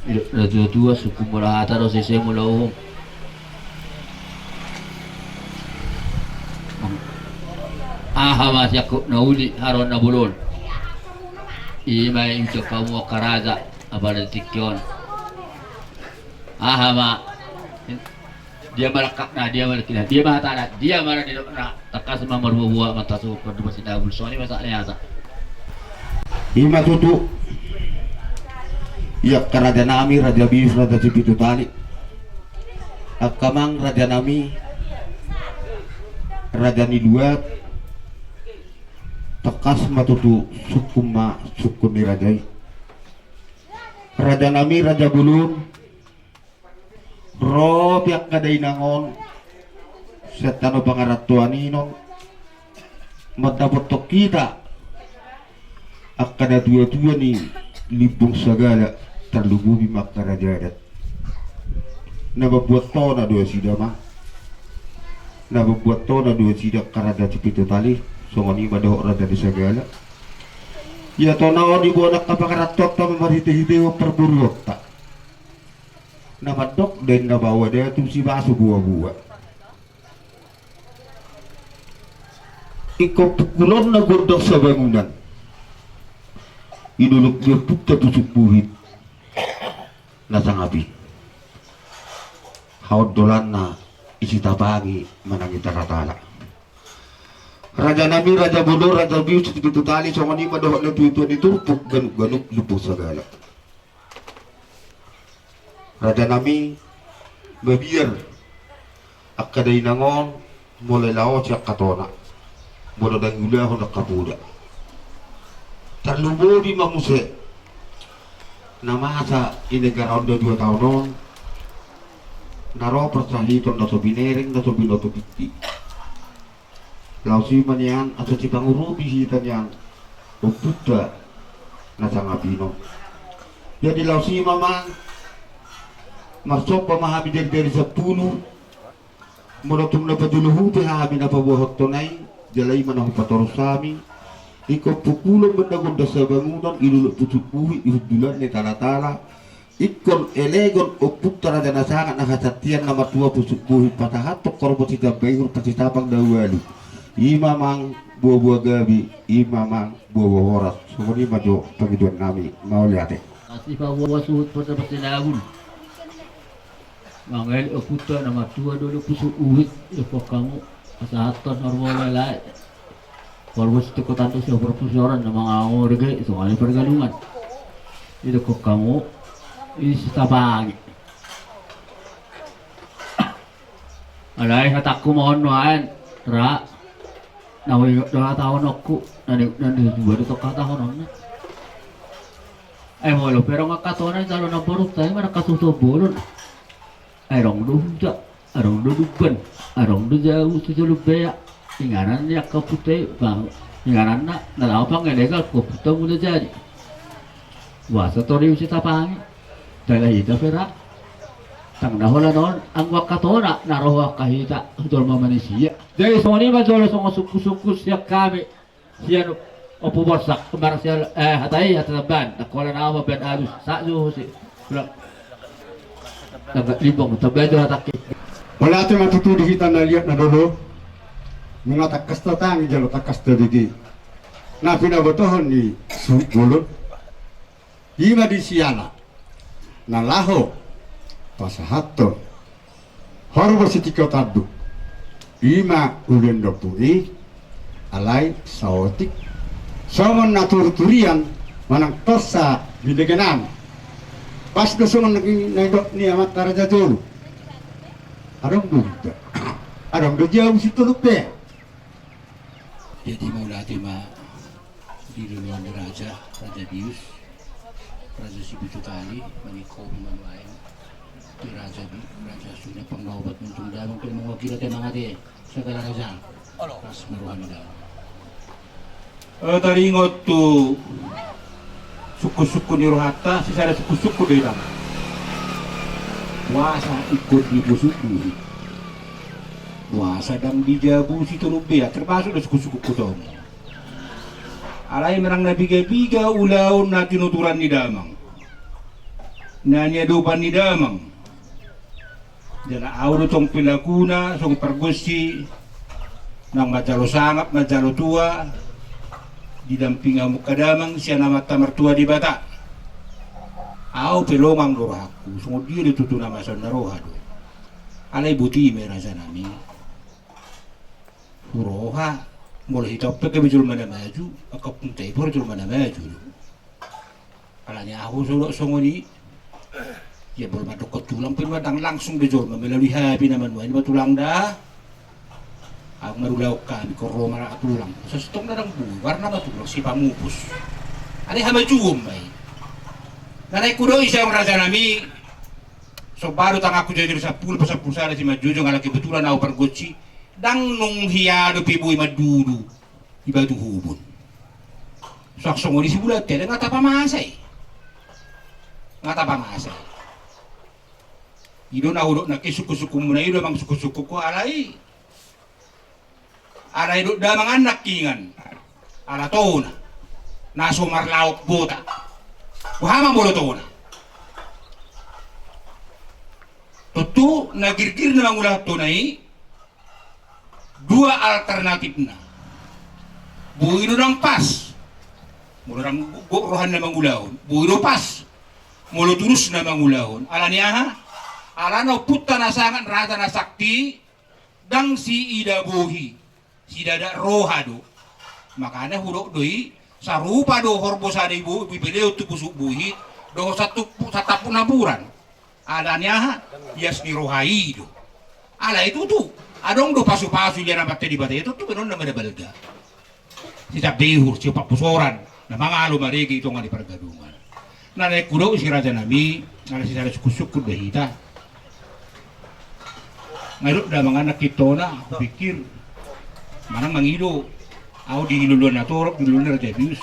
dua-dua suku mula hata do sese mula uhum aha mas yakuk na uli haron na bulon ima yung kamu karaza abada tikyon aha ma dia malakak na dia malakina dia mata na dia mana di na takas ma marbuwa mata su perdu masih dabul soni masa asa ima tutu yak raja nami raja bis raja cipitu tali akamang raja nami raja ni dua takas matutu sukuma sukun ni rajai raja nami raja bulun rob yak kadai nangon setano pangaratuan inon matapotok kita akada dua-dua ni libung segala terlubuhi makta rajadat nababuat to na dua sida mah nababuat to na dua sida karada cipitu tali songoni badok raja di segala ya to na odi buanak kapakaratot ta mamarite-hite o perburuok tak namadok dan nabawa dia tu si basu buah-buah ikut pukulon na gordok sa bangunan iduluk dia putih tusuk buhit nasang api haud dolan na isi tabangi manangita ratala raja nami raja bodoh raja bius itu tali songoni madohok na tuituan itu puk ganuk-ganuk lupuh segala raja nami babiar akadai nangon mulai lao siak katona bodoh dan gula hondak kapuda terlubo di mamuse nama asa ini negara udah 2 tahun naro persali ton dato binering dato binoto pitti lausi manian atau cipang urubi hitan yang uputa nasang abino jadi lausi mamang masuk pemahami dari 10 monotum na paduluhu pahami na pabuhot tunay jalay manahu patorosami ikaw pukulong bandagunda sa bangunan ilulot putukuhi ihudulan ni tala-tala ikon elegon o putara dan nasangat nakasatian nama tua pusukuhi patahatok korbo sita bayur pasitapang dawali imamang buah-buah gabi imamang buah-buah horas sumuni majo pangituan kami mau lihat kasih bawa suhut pada pasinabul mangal o puta nama tua dulu pusuk uhit iko kamu asahatan normal lai Korwes itu kota itu siapa perpustakaan nama ngau dege itu kali pergalungan itu kok kamu ini setabang alai kataku mohon nuan ra nawi 2 tahun aku nanti dua itu kata tahun mau pero ngakatona kalau nabarut tayo mana kasuto bolon rong duja rong duduban rong duja usu lubea inganan ya kapute bang inganan na nalaw pang legal kaputa muna jadi wasa tori usi tapang dala hita pera tang nahola non ang wakatona naroha kahita dol mamanisia jadi soni majolo songo suku-suku siya kami siya opo borsak kemar siya hatai hataban nakola na ben alus sa'yo si libong tabedo hataki wala ito matutudo kita na liat na dolo mga takas na tangi jalo takas na digi na pinabotohon ni Sulot ima di siala na laho pasahato horbo sitiko tadu ima ulen dopui alay saotik somon naturturian manang tosa bidegenan pas dosuman naging nagdok ni amat taraja dulu arong duda arong dojauh situ lupa jadi maulati ma di duluan raja Bius raja Sibutu Kali menikau manuain di raja Sunda pengawat untung damang kali mewakili tenang hati segala raja ras meruhan dalam tadi ingat tuh suku-suku ni Rohata sisa ada suku-suku di dalam puasa ikut di suku puasa dan dijabu situ lubia termasuk dari suku-suku kutong alai merang na biga-biga ulaun na tinuturan ni damang Nanya dupan ni damang. Jala audo tong pilakuna, song pergusi, nang majalo sangap, majalo tua, didamping amuk kadamang, siya na mata mertua di bata. Au pelomang rohaku, sungguh dia ditutu nama son roha do. Alay buti merasa nami. Roha, mulai hitap ke bijul mana maju, akap puntai por bijul mana maju. Alanya aku sulok songoni. Ya boleh madok ke tulang pun madang langsung bejol melalui habi naman ini tulang dah. Ang marulaw kami koro mara tulang. Sa stong na ng buwar na matulang si pamupus. Ani hama juom may. Nanay ko daw isang raja nami. So baru tang aku jadi sa pulsa na si majujo nga laki betulan na pergoci. Dang nung hiyado pibuy madudu. Iba tu hubun. So aksong ni si bulat tele nga tapamasay. Nga tapamasay. Ido na urok na kisuku-suku mo na ido mang suku-suku ko alay. Alay do da mga anak kingan. Ala to na. Naso marlaok bota. Kuhama mo to na. Tutu nagirgir na mga ulat to na dua alternatif na. Buino ng pas. Mula ng rohan na mga ulahon. Buino pas. Mula turus na mga ulahon. Ala niya ha? Alano puta nasangan rata na sakti dang si Ida Buhi si dada rohado makanya hurok doi sarupa do horbo sa ibu bibeleo tu busuk buhi do satu satapun naburan adanya ha yas ni rohai do ala itu tuh adong do pasu-pasu dia namat di bata itu tuh benon nama balga si dehur si pak pusoran na mga alumarigi itu nga di pergadungan nanay kudo si raja nami ngana si sada suku-suku dahita ngayon dah mga anak ito na pikir manang mangido ako di niluluan na torok niluluan na Rajabius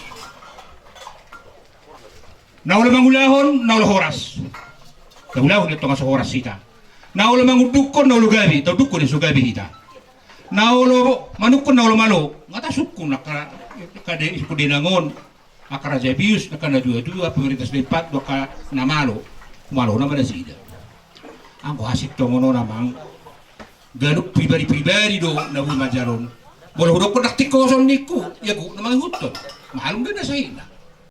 naula mangulahon naula horas naulahon ito nga sa horas sita naula mangudukon naula gabi tau dukon yung gabi hita naula manukon naula malo nga ta sukon nakade ispo dinangon aka Rajabius naka na dua-dua pemerintah selipat baka namalo kumalo naman na sida ang kuhasit to ngono namang ganuk pribadi do na bumajaron. Bola hudok ko nakti kosong niku, ya gu namang huton. Malum gana sa ina.